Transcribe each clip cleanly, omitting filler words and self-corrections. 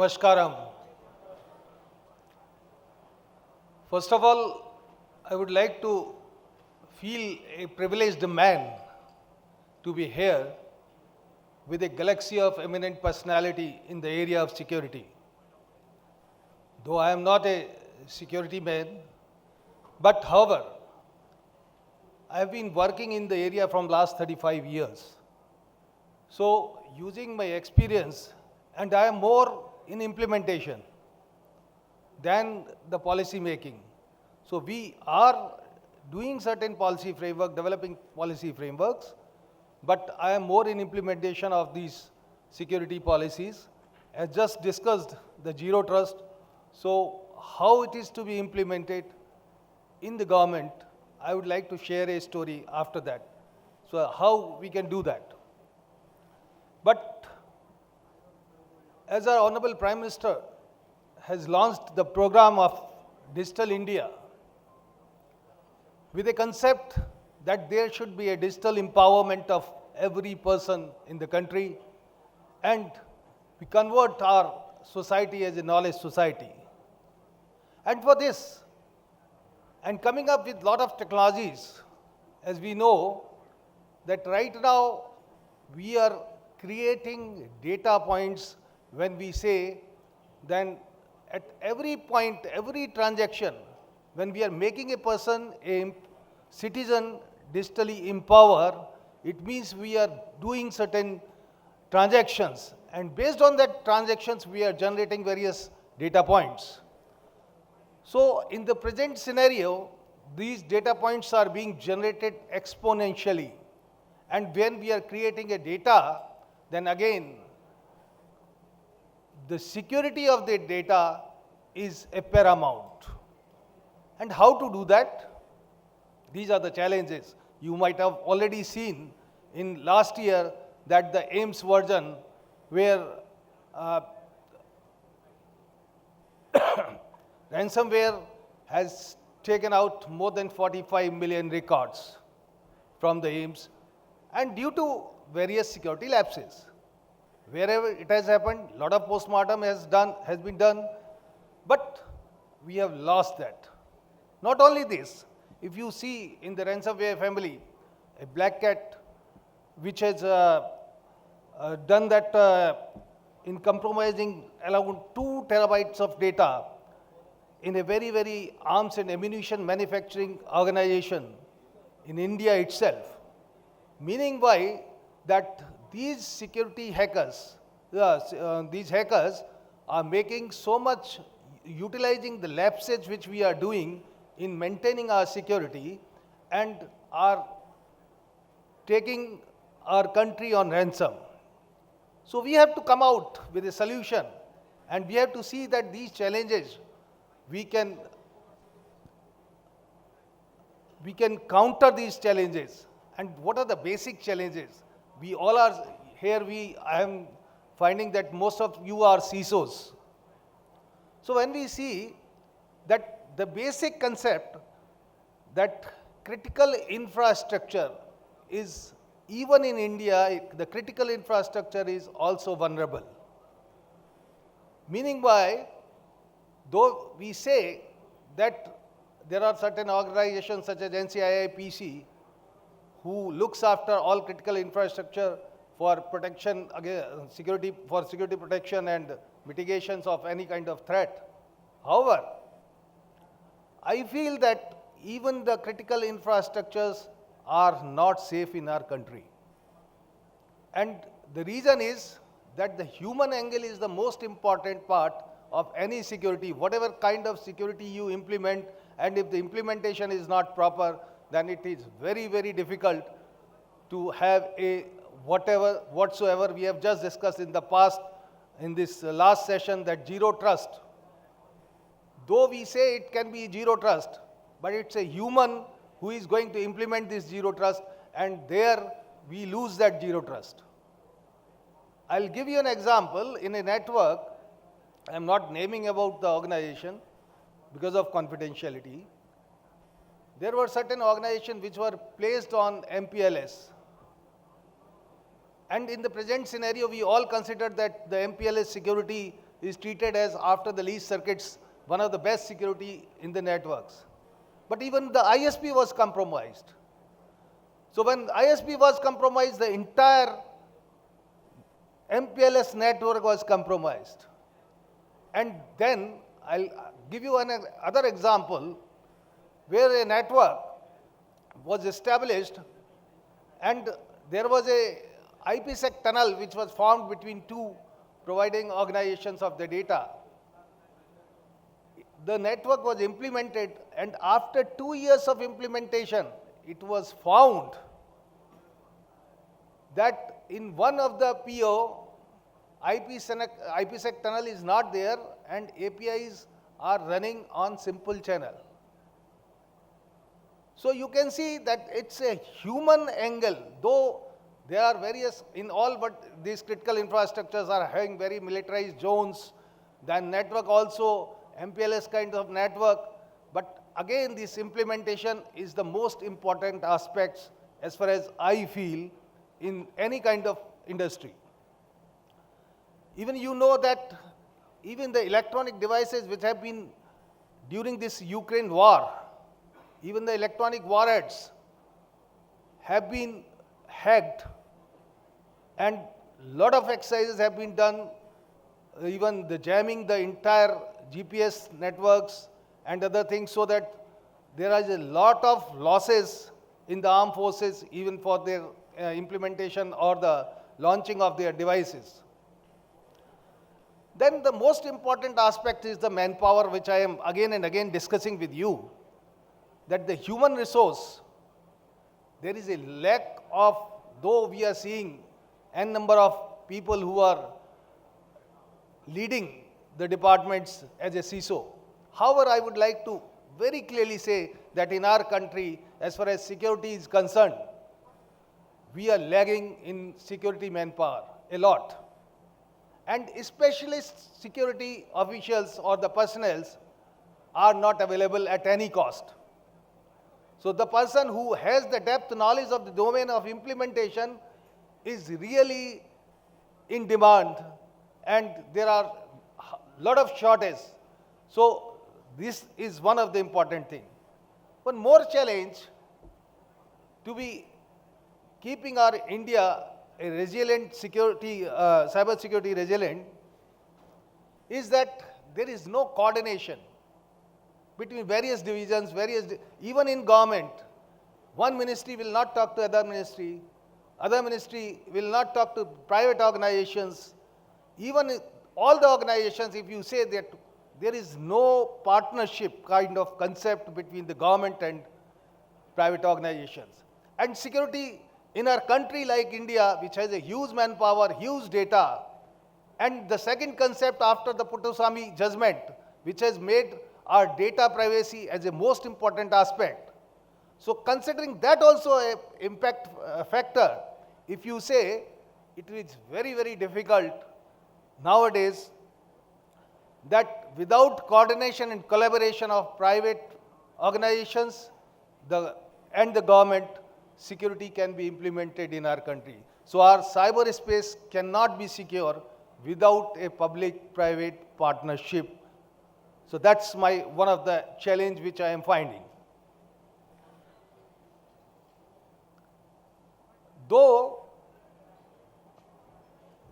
Namaskaram. First of all, I would like to feel a privileged man to be here with a galaxy of eminent personality in the area of security. Though I am not a security man, but however, I have been working in the area from last 35 years. So using my experience, and I am more in implementation than the policy making. So we are doing certain policy framework, developing policy frameworks, but I am more in implementation of these security policies. As just discussed the zero trust, so how it is to be implemented in the government, I would like to share a story after that. So how we can do that. But as our Honorable Prime Minister has launched the program of Digital India with a concept that there should be a digital empowerment of every person in the country, and we convert our society as a knowledge society. And for this, and coming up with lot of technologies, as we know that right now we are creating data points. When we say, then at every point, every transaction, when we are making a person, a citizen digitally empower, it means we are doing certain transactions, and based on that transactions, we are generating various data points. So in the present scenario, these data points are being generated exponentially. And when we are creating a data, then again, the security of the data is a paramount. And how to do that? These are the challenges. You might have already seen in last year that the AIMS version where ransomware has taken out more than 45 million records from the AIMS, and due to various security lapses. Wherever it has happened, a lot of postmortem has been done, but we have lost that. Not only this, if you see in the ransomware family, a black cat which has done that in compromising around 2 terabytes of data in a very, very arms and ammunition manufacturing organization in India itself. Meaning by that these security hackers, these hackers are making so much, utilizing the lapses which we are doing in maintaining our security, and are taking our country on ransom. So we have to come out with a solution, and we have to see that these challenges we can counter these challenges. And what are the basic challenges? We all are here, I am finding that most of you are CISOs. So when we see that the basic concept that critical infrastructure is, even in India, the critical infrastructure is also vulnerable. Meaning by, though we say that there are certain organizations such as NCIIPC who looks after all critical infrastructure for protection, security protection and mitigations of any kind of threat. However, I feel that even the critical infrastructures are not safe in our country. And the reason is that the human angle is the most important part of any security, whatever kind of security you implement, and if the implementation is not proper, then it is very, very difficult to have a whatsoever we have just discussed in the past, in this last session, that zero trust. Though we say it can be zero trust, but it's a human who is going to implement this zero trust, and there we lose that zero trust. I'll give you an example. In a network, I'm not naming about the organization because of confidentiality. There were certain organizations which were placed on MPLS. And in the present scenario, we all consider that the MPLS security is treated as, after the least circuits, one of the best security in the networks. But even the ISP was compromised. So when ISP was compromised, the entire MPLS network was compromised. And then I'll give you another example where a network was established and there was a IPsec tunnel which was formed between two providing organizations of the data. The network was implemented, and after 2 years of implementation, it was found that in one of the PO, IPsec tunnel is not there and APIs are running on simple channel. So you can see that it's a human angle, though there are various, in all but these critical infrastructures are having very militarized zones, then network also, MPLS kind of network, but again this implementation is the most important aspects as far as I feel in any kind of industry. Even you know that even the electronic devices which have been during this Ukraine war, even the electronic warheads have been hacked and lot of exercises have been done, even the jamming the entire GPS networks and other things, so that there is a lot of losses in the armed forces even for their implementation or the launching of their devices. Then the most important aspect is the manpower, which I am again and again discussing with you, that the human resource, there is a lack of, though we are seeing n number of people who are leading the departments as a CISO. However, I would like to very clearly say that in our country, as far as security is concerned, we are lagging in security manpower a lot. And specialist security officials or the personnel are not available at any cost. So the person who has the depth knowledge of the domain of implementation is really in demand, and there are a lot of shortage. So this is one of the important things. One more challenge to be keeping our India a resilient security, cyber security resilient, is that there is no coordination between various divisions, even in government. One ministry will not talk to other ministry will not talk to private organizations. Even all the organizations, if you say that there is no partnership kind of concept between the government and private organizations. And security in our country like India, which has a huge manpower, huge data, and the second concept after the Puttaswamy judgment, which has made our data privacy as a most important aspect. So considering that also a impact factor, if you say, it is very, very difficult nowadays that without coordination and collaboration of private organizations and the government, security can be implemented in our country. So our cyberspace cannot be secure without a public-private partnership. So that's one of the challenge which I am finding. Though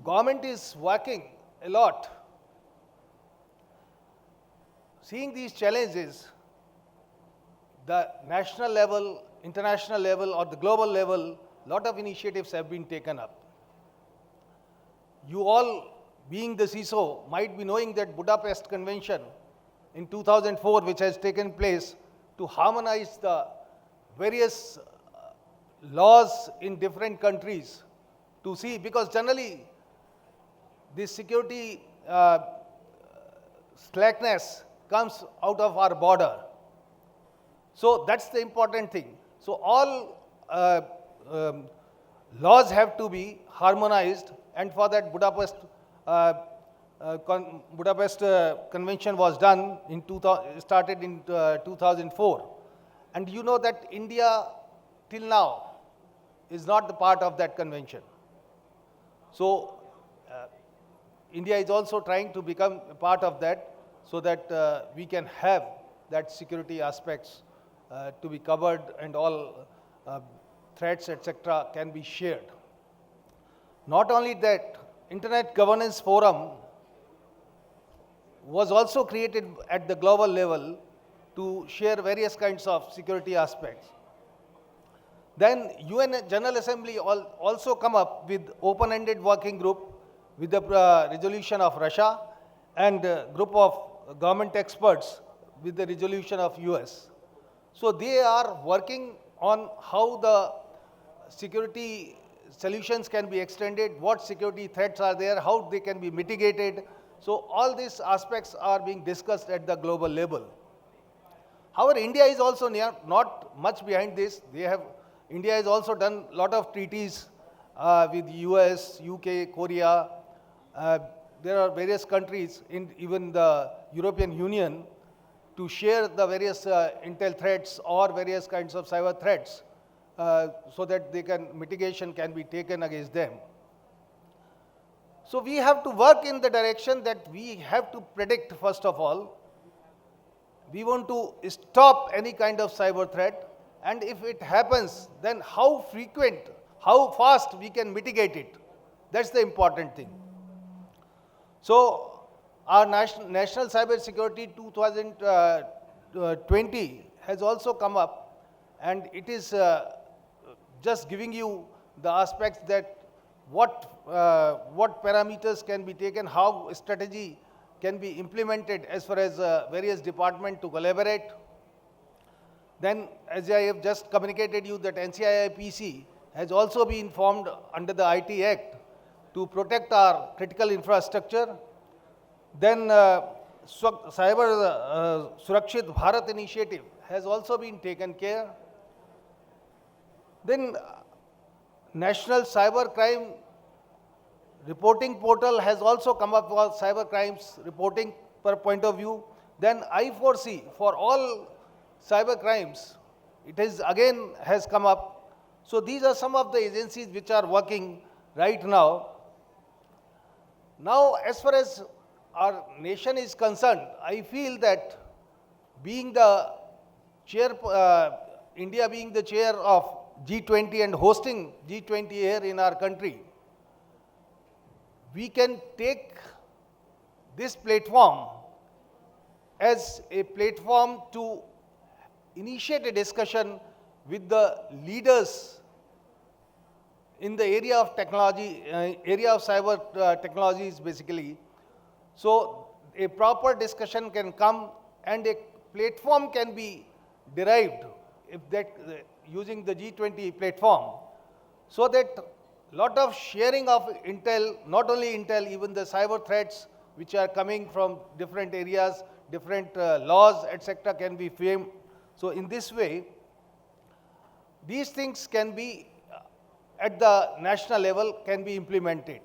government is working a lot, seeing these challenges, the national level, international level or the global level, lot of initiatives have been taken up. You all, being the CISO, might be knowing that Budapest Convention in 2004, which has taken place to harmonize the various laws in different countries to see, because generally this security slackness comes out of our border. So that's the important thing. So all laws have to be harmonized, and for that Budapest Convention was done in started in 2004. And you know that India till now is not the part of that convention. So India is also trying to become a part of that so that we can have that security aspects to be covered and all threats, etc., can be shared. Not only that, Internet Governance Forum was also created at the global level to share various kinds of security aspects. Then UN General Assembly also come up with open-ended working group with the resolution of Russia and group of government experts with the resolution of US. So they are working on how the security solutions can be extended, what security threats are there, how they can be mitigated. So all these aspects are being discussed at the global level. However, India is also not much behind this. India has also done a lot of treaties with US, UK, Korea. There are various countries, even the European Union, to share the various intel threats or various kinds of cyber threats so that mitigation can be taken against them. So we have to work in the direction that we have to predict, first of all. We want to stop any kind of cyber threat, and if it happens, then how frequent, how fast we can mitigate it. That's the important thing. So our National Cyber Security 2020 has also come up, and it is just giving you the aspects that what parameters can be taken, how strategy can be implemented as far as various departments to collaborate. Then, as I have just communicated you, that NCIIPC has also been formed under the IT Act to protect our critical infrastructure. Then Cyber Surakshit Bharat initiative has also been taken care. Then National Cyber Crime Reporting Portal has also come up for cyber crimes reporting per point of view. Then I4C for all cyber crimes, it is again has come up. So these are some of the agencies which are working right now. Now, as far as our nation is concerned, I feel that being the chair, India being the chair of G20 and hosting G20 here in our country, we can take this platform as a platform to initiate a discussion with the leaders in the area of technology, area of cyber technologies basically. So a proper discussion can come and a platform can be derived if that using the G20 platform, so that lot of sharing of intel, not only intel, even the cyber threats which are coming from different areas, different laws, etc., can be framed. So in this way, these things can be at the national level can be implemented.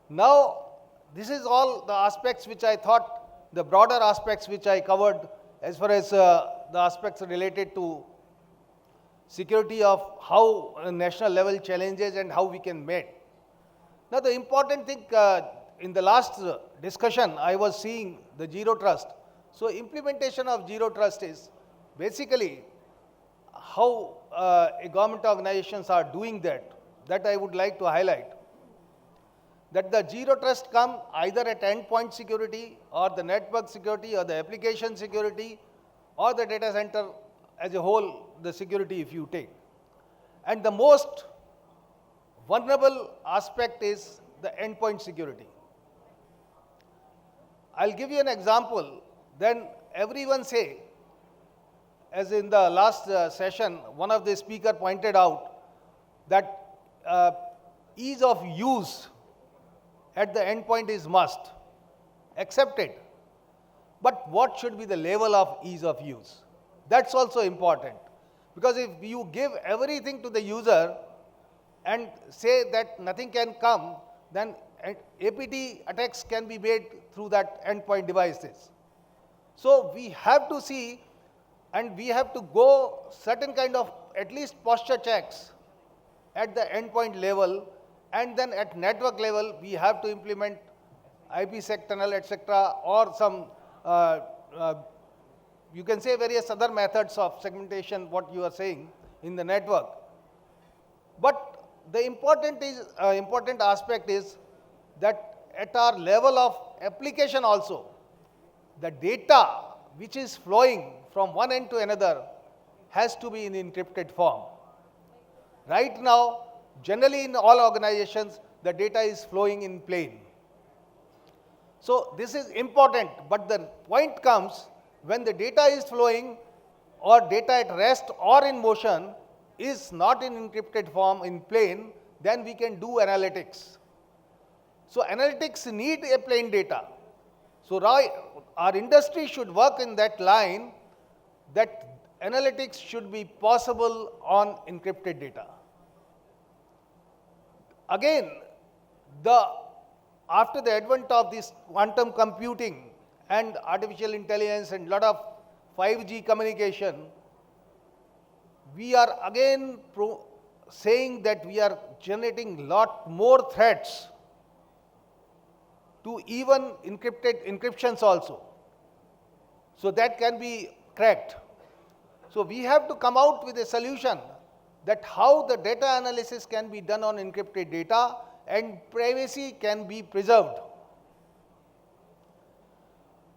Now, this is all the aspects which I thought, the broader aspects which I covered as far as the aspects related to security of how national level challenges and how we can meet. Now the important thing in the last discussion, I was seeing the zero trust. So implementation of zero trust is basically how government organizations are doing that. That I would like to highlight. That the zero trust come either at endpoint security or the network security or the application security or the data center as a whole, the security if you take. And the most vulnerable aspect is the endpoint security. I'll give you an example. Then everyone say, as in the last session, one of the speaker pointed out that ease of use at the endpoint is must, accepted. But what should be the level of ease of use? That's also important. Because if you give everything to the user and say that nothing can come, then APT attacks can be made through that endpoint devices. So we have to see, and we have to go certain kind of at least posture checks at the endpoint level, and then at network level we have to implement IPsec tunnel, etc., or some, you can say various other methods of segmentation, what you are saying in the network. But the important aspect is that at our level of application also, the data which is flowing from one end to another has to be in encrypted form. Right now, generally in all organizations, the data is flowing in plain. So this is important, but the point comes when the data is flowing or data at rest or in motion is not in encrypted form in plain, then we can do analytics. So analytics need a plain data. So our industry should work in that line that analytics should be possible on encrypted data. Again, after the advent of this quantum computing and artificial intelligence and lot of 5G communication, we are again saying that we are generating lot more threats to even encryptions also. So that can be cracked. So we have to come out with a solution that how the data analysis can be done on encrypted data and privacy can be preserved.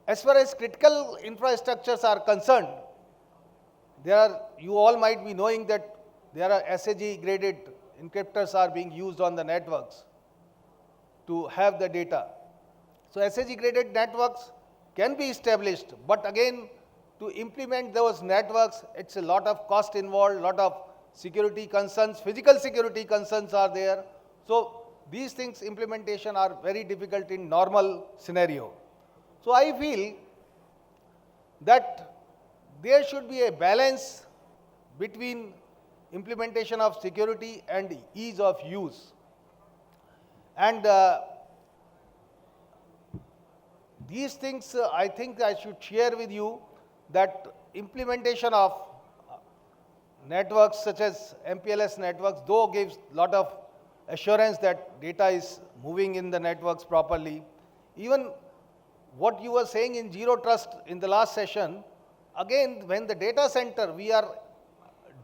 As far as critical infrastructures are concerned, you all might be knowing that there are SAG graded encryptors are being used on the networks to have the data. So SAG graded networks can be established, but again, to implement those networks, it's a lot of cost involved, lot of security concerns, physical security concerns are there. So these things implementation are very difficult in normal scenario. So I feel that there should be a balance between implementation of security and ease of use. And these things I think I should share with you that implementation of networks such as MPLS networks, though gives lot of assurance that data is moving in the networks properly. Even what you were saying in zero trust in the last session, again when the data center we are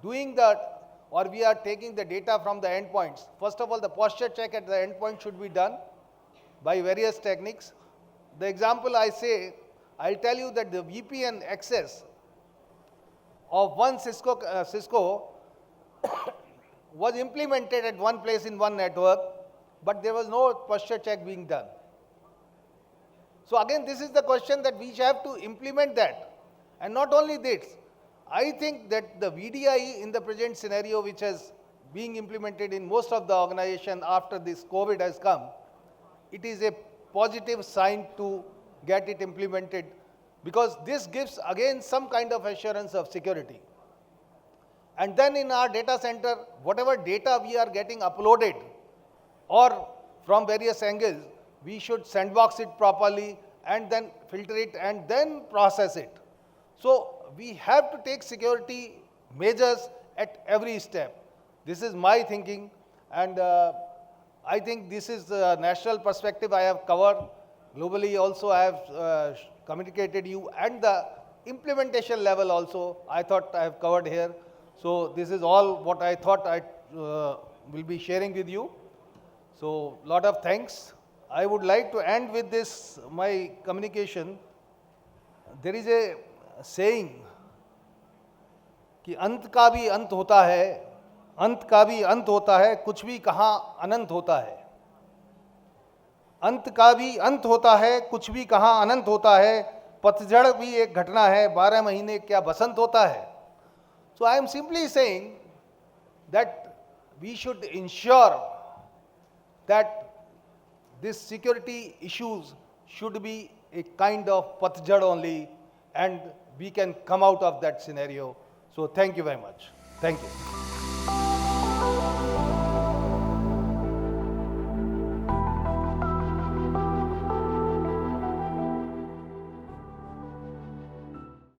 doing that or we are taking the data from the endpoints, first of all the posture check at the endpoint should be done by various techniques. The example I say, I'll tell you that the VPN access of one Cisco was implemented at one place in one network, but there was no posture check being done. So again, this is the question that we have to implement that. And not only this, I think that the VDI in the present scenario, which is being implemented in most of the organization after this COVID has come, it is a positive sign to get it implemented, because this gives again some kind of assurance of security. And then in our data center, whatever data we are getting uploaded or from various angles, we should sandbox it properly and then filter it and then process it. So we have to take security measures at every step. This is my thinking, and I think this is the national perspective I have covered. Globally also I have communicated you, and the implementation level also I thought I have covered here. So this is all what I thought I will be sharing with you. So lot of thanks. I would like to end with this, my communication. There is a saying कि अंत का भी अंत होता है, अंत का भी अंत होता है, कुछ भी कहाँ अनंत होता है. अंत का भी अंत होता है, कुछ भी कहाँ अनंत होता है, पतझड़ भी एक घटना है, 12 महीने क्या बसंत होता है. So I am simply saying that we should ensure that these security issues should be a kind of patjhad only, and we can come out of that scenario. So thank you very much. Thank you.